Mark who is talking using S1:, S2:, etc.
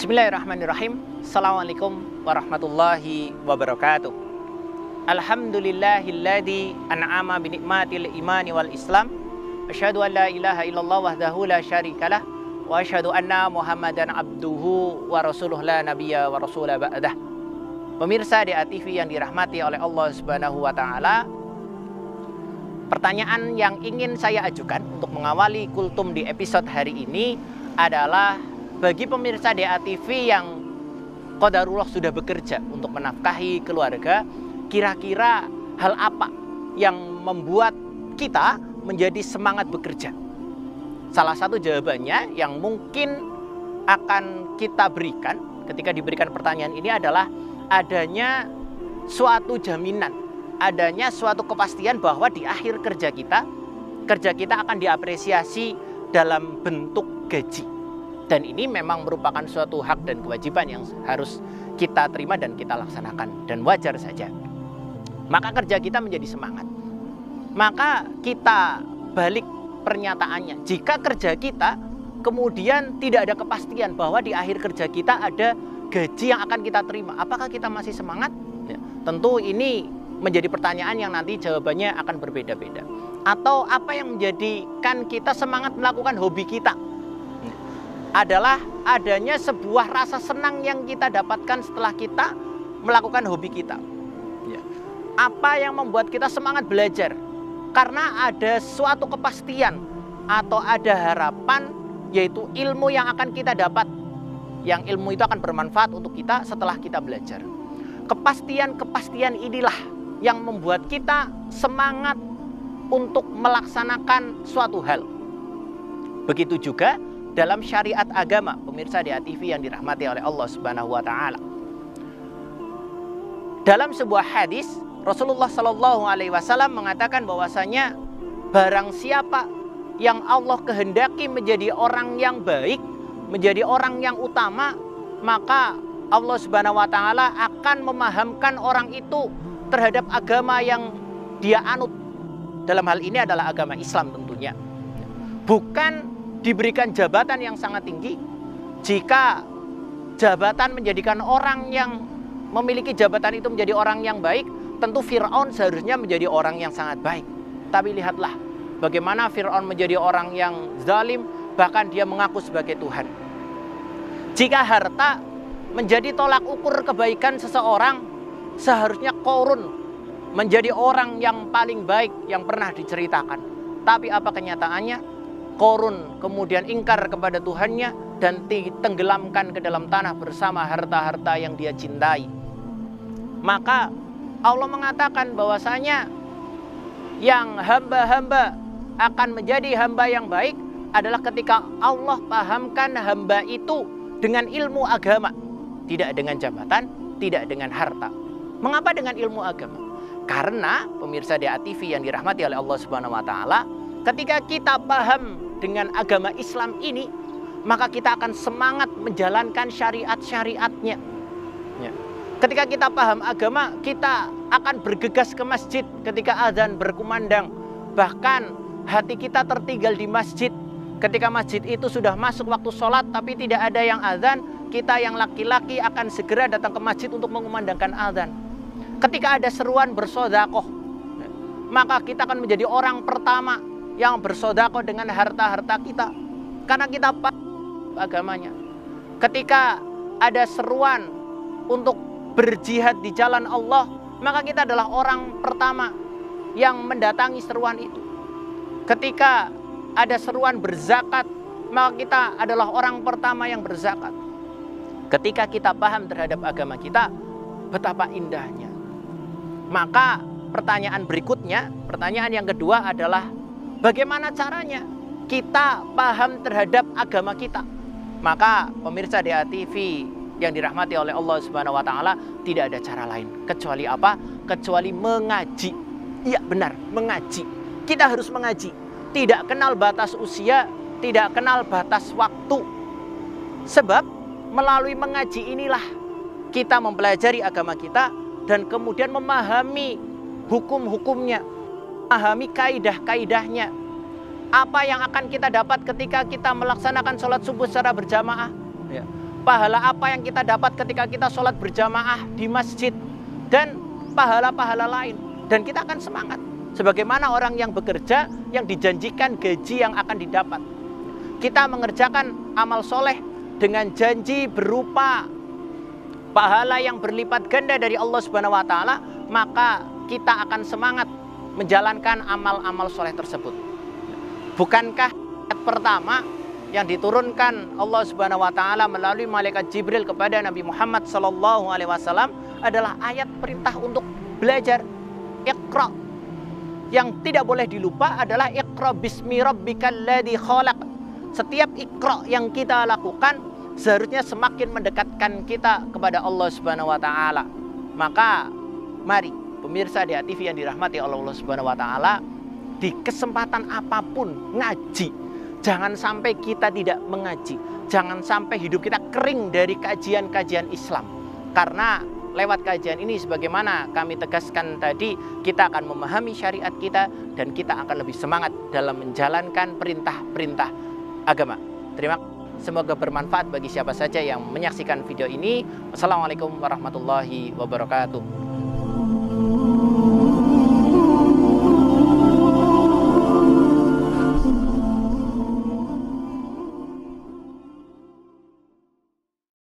S1: Bismillahirrahmanirrahim. Assalamualaikum warahmatullahi wabarakatuh. Alhamdulillahilladzi an'ama binikmatil imani wal islam. Asyhadu an la ilaha illallah wahdahu la syarikalah. Wa asyhadu anna Muhammadan abduhu wa rasuluh la nabiyya wa rasula ba'dah. Pemirsa DA TV yang dirahmati oleh Allah Subhanahu wa taala, pertanyaan yang ingin saya ajukan untuk mengawali kultum di episode hari ini adalah bagi pemirsa DA TV yang qadarullah sudah bekerja untuk menafkahi keluarga, kira-kira hal apa yang membuat kita menjadi semangat bekerja? Salah satu jawabannya yang mungkin akan kita berikan ketika diberikan pertanyaan ini adalah adanya suatu jaminan, adanya suatu kepastian bahwa di akhir kerja kita akan diapresiasi dalam bentuk gaji. Dan ini memang merupakan suatu hak dan kewajiban yang harus kita terima dan kita laksanakan. Dan wajar saja. Maka kerja kita menjadi semangat. Maka kita balik pernyataannya. Jika kerja kita kemudian tidak ada kepastian bahwa di akhir kerja kita ada gaji yang akan kita terima, apakah kita masih semangat? Ya, tentu ini menjadi pertanyaan yang nanti jawabannya akan berbeda-beda. Atau apa yang menjadikan kita semangat melakukan hobi kita? Adalah adanya sebuah rasa senang yang kita dapatkan setelah kita melakukan hobi kita. Ya. Apa yang membuat kita semangat belajar? Karena ada suatu kepastian atau ada harapan, yaitu ilmu yang akan kita dapat. Yang ilmu itu akan bermanfaat untuk kita setelah kita belajar. Kepastian-kepastian inilah yang membuat kita semangat untuk melaksanakan suatu hal. Begitu juga dalam syariat agama, pemirsa DA TV yang dirahmati oleh Allah Subhanahu wa taala. Dalam sebuah hadis, Rasulullah Shallallahu alaihi wasallam mengatakan bahwasanya barang siapa yang Allah kehendaki menjadi orang yang baik, menjadi orang yang utama, maka Allah Subhanahu wa taala akan memahamkan orang itu terhadap agama yang dia anut. Dalam hal ini adalah agama Islam tentunya. Bukan diberikan jabatan yang sangat tinggi. Jika jabatan menjadikan orang yang memiliki jabatan itu menjadi orang yang baik, tentu Fir'aun seharusnya menjadi orang yang sangat baik. Tapi lihatlah bagaimana Fir'aun menjadi orang yang zalim, bahkan dia mengaku sebagai Tuhan. Jika harta menjadi tolak ukur kebaikan seseorang, seharusnya Qarun menjadi orang yang paling baik yang pernah diceritakan. Tapi apa kenyataannya? Qarun kemudian ingkar kepada Tuhannya dan ditenggelamkan ke dalam tanah bersama harta-harta yang dia cintai. Maka Allah mengatakan bahwasanya yang hamba-hamba akan menjadi hamba yang baik adalah ketika Allah pahamkan hamba itu dengan ilmu agama, tidak dengan jabatan, tidak dengan harta. Mengapa dengan ilmu agama? Karena pemirsa DA TV yang dirahmati oleh Allah Subhanahu wa taala, ketika kita paham dengan agama Islam ini, maka kita akan semangat menjalankan syariat-syariatnya. Ya. Ketika kita paham agama, kita akan bergegas ke masjid ketika azan berkumandang. Bahkan hati kita tertinggal di masjid. Ketika masjid itu sudah masuk waktu sholat tapi tidak ada yang azan, kita yang laki-laki akan segera datang ke masjid untuk mengumandangkan azan. Ketika ada seruan bersedekah, maka kita akan menjadi orang pertama yang bersedekah dengan harta-harta kita, karena kita paham agamanya. Ketika ada seruan untuk berjihad di jalan Allah, maka kita adalah orang pertama yang mendatangi seruan itu. Ketika ada seruan berzakat, maka kita adalah orang pertama yang berzakat. Ketika kita paham terhadap agama kita, betapa indahnya. Maka pertanyaan berikutnya, pertanyaan yang kedua adalah bagaimana caranya kita paham terhadap agama kita? Maka pemirsa DA TV yang dirahmati oleh Allah Subhanahu wa taala, tidak ada cara lain kecuali apa? Kecuali mengaji. Iya benar, mengaji. Kita harus mengaji. Tidak kenal batas usia, tidak kenal batas waktu. Sebab melalui mengaji inilah kita mempelajari agama kita dan kemudian memahami hukum-hukumnya, memahami kaidah-kaidahnya. Apa yang akan kita dapat ketika kita melaksanakan sholat subuh secara berjamaah? Ya. pahala apa yang kita dapat ketika kita sholat berjamaah di masjid, dan pahala-pahala lain. Dan kita akan semangat. Sebagaimana orang yang bekerja, yang dijanjikan gaji yang akan didapat. Kita mengerjakan amal soleh dengan janji berupa pahala yang berlipat ganda dari Allah Subhanahu wa Ta'ala, maka kita akan semangat menjalankan amal-amal soleh tersebut. Bukankah ayat pertama yang diturunkan Allah Subhanahu wa Ta'ala melalui malaikat Jibril kepada Nabi Muhammad sallallahu alaihi wasallam adalah ayat perintah untuk belajar, Iqra. Yang tidak boleh dilupa adalah Iqra bismi rabbikal ladzi khalaq. Setiap Iqra yang kita lakukan seharusnya semakin mendekatkan kita kepada Allah Subhanahu wa Ta'ala. Maka mari pemirsa DA TV yang dirahmati Allah Subhanahu wa Ta'ala, di kesempatan apapun ngaji. Jangan sampai kita tidak mengaji. Jangan sampai hidup kita kering dari kajian-kajian Islam. Karena lewat kajian ini, sebagaimana kami tegaskan tadi, kita akan memahami syariat kita dan kita akan lebih semangat dalam menjalankan perintah-perintah agama. Terima kasih. Semoga bermanfaat bagi siapa saja yang menyaksikan video ini. Wassalamualaikum warahmatullahi wabarakatuh.